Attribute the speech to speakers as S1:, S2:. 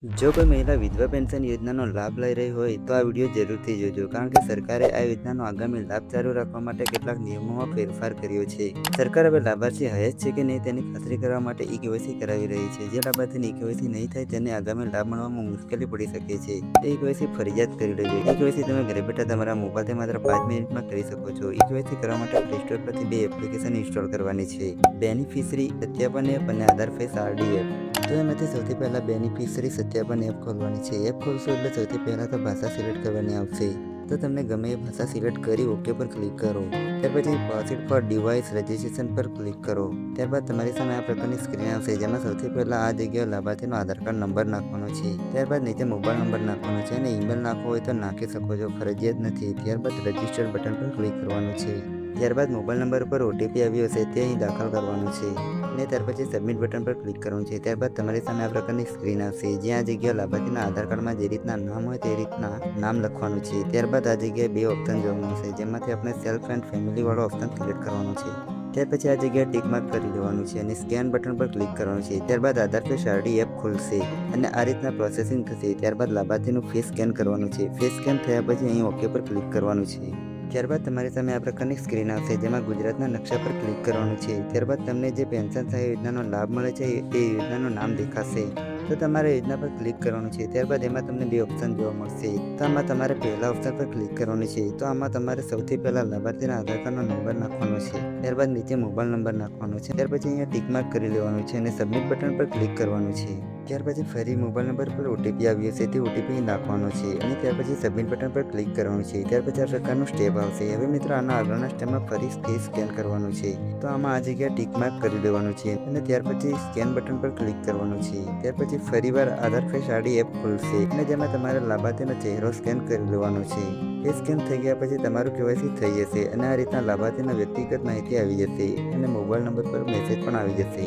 S1: જો કોઈ મહિલા વિધવા પેન્શન યોજનાનો લાભ લઈ રહી હોય તો આ વિડીયો જરૂરથી જોજો, કારણ કે સરકારે આ યોજનાનો આગામી લાભ ચાલુ રાખવા માટે કેટલાક નિયમોમાં ફેરફાર કર્યો છે. સરકાર હવે લાભાર્થી હયાત છે કે નહીં તેની ખાતરી કરવા માટે ઈ-કેવાયસી કરાવી રહી છે. જે લાભાર્થીની ઈ-કેવાયસી નહીં થાય તેને આગામી લાભ મળવામાં મુશ્કેલી પડી શકે છે. ઈ-કેવાયસી ફરજિયાત કરી લેજો. ઈ-કેવાયસી તમે ઘરે બેઠા તમારા મોબાઈલથી માત્ર 5 મિનિટમાં કરી શકો છો. ઈ-કેવાયસી કરવા માટે પ્લે સ્ટોર પરથી 2 એપ્લિકેશન ઇન્સ્ટોલ કરવાની છે: બેનિફિશરી સત્યાપન એપ અને આધાર ફેસ આરડી એપ. તો એમાંથી સૌથી પહેલાં બેનિફિશરી સત્યાપન એપ ખોલવાની છે. એપ ખોલશો એટલે સૌથી પહેલાં તો ભાષા સિલેક્ટ કરવાની આવશે. તો તમને ગમે એ ભાષા સિલેક્ટ કરી ઓકે પર ક્લિક કરો. ત્યાર પછી પ્રોસીડ ફોર ડિવાઇસ રજિસ્ટ્રેશન પર ક્લિક કરો. ત્યારબાદ તમારી સામે આ પ્રકારની સ્ક્રીન આવશે, જેમાં સૌથી પહેલાં આ જગ્યાએ લાભાર્થીનો આધાર કાર્ડ નંબર નાખવાનો છે. ત્યારબાદ નીચે મોબાઈલ નંબર નાખવાનો છે અને ઈમેલ નાખવો હોય તો નાખી શકો છો, ફરજિયાત નથી. ત્યારબાદ રજિસ્ટર બટન પર ક્લિક કરવાનું છે. ત્યારબાદ મોબાઈલ નંબર પર ઓટીપી આવ્યો હશે તે અહીં દાખલ કરવાનું છે અને ત્યાર પછી સબમિટ બટન પર ક્લિક કરવાનું છે. ત્યારબાદ તમારી સામે આ પ્રકારની સ્ક્રીન આવશે, જ્યાં આ જગ્યા લાભાર્થીના આધાર કાર્ડમાં જે રીતના નામ હોય તે રીતના નામ લખવાનું છે. ત્યારબાદ આ જગ્યાએ 2 ઓપ્શન જોવા મળશે, જેમાંથી આપણે સેલ્ફ એન્ડ ફેમિલી વાળો ઓપ્શન સિલેક્ટ કરવાનો છે. ત્યાર પછી આ જગ્યાએ ટીક માર્ક કરી દેવાનું છે અને સ્કેન બટન પર ક્લિક કરવાનું છે. ત્યારબાદ આધાર ફેસ આરડી એપ ખુલશે અને આ રીતના પ્રોસેસિંગ થશે. ત્યારબાદ લાભાર્થીનું ફેસ સ્કેન કરવાનું છે. ફેસ સ્કેન થયા પછી અહીં ઓકે પર ક્લિક કરવાનું છે. ત્યારબાદ તમારી સામે આ પ્રકારની સ્ક્રીન આવશે, જેમાં ગુજરાતના નકશા પર ક્લિક કરવાનું છે. ત્યારબાદ તમને જે પેન્શન સહાય યોજનાનો લાભ મળે છે એ યોજનાનું નામ દેખાશે. તો તમારે યોજના પર ક્લિક કરવાનું છે. ત્યારબાદ એમાં તમને 2 ઓપ્શન જોવા મળશે. તો આમાં તમારે પહેલા ઓપ્શન પર ક્લિક કરવાનું છે. તો આમાં તમારે સૌથી પહેલાં લાભાર્થીના આધાર કાર્ડનો નંબર નાખવાનો છે. ત્યારબાદ નીચે મોબાઈલ નંબર નાખવાનો છે. ત્યાર પછી અહીંયા ટીક માર્ક કરી લેવાનું છે અને સબમિટ બટન પર ક્લિક કરવાનું છે. ત્યાર પછી ફરી મોબાઈલ નંબર પર ઓટીપી આવ્યો છે તે ઓટીપી નાખવાનો છે અને ત્યાર પછી સબમિટ બટન પર ક્લિક કરવાનું છે. ત્યાર પછી આ પ્રકારનું સ્ટેપ આવશે. હવે મિત્રો આના આગળના સ્ટેપમાં ફરી ફેસ સ્કેન કરવાનું છે. તો આમાં આ જગ્યાએ ટીક માર્ક કરી દેવાનું છે અને ત્યાર પછી સ્કેન બટન પર ક્લિક કરવાનું છે. ત્યાર પછી ફરીવાર આધાર ફેસ આરડી એપ ખુલશે અને જેમાં તમારે લાભાર્થીનો ચહેરો સ્કેન કરી લેવાનો છે. એ સ્કેન થઈ ગયા પછી તમારું કેવાયસી થઈ જશે અને આ રીતના લાભાર્થીના વ્યક્તિગત માહિતી આવી જશે અને મોબાઈલ નંબર પર મેસેજ પણ આવી જશે.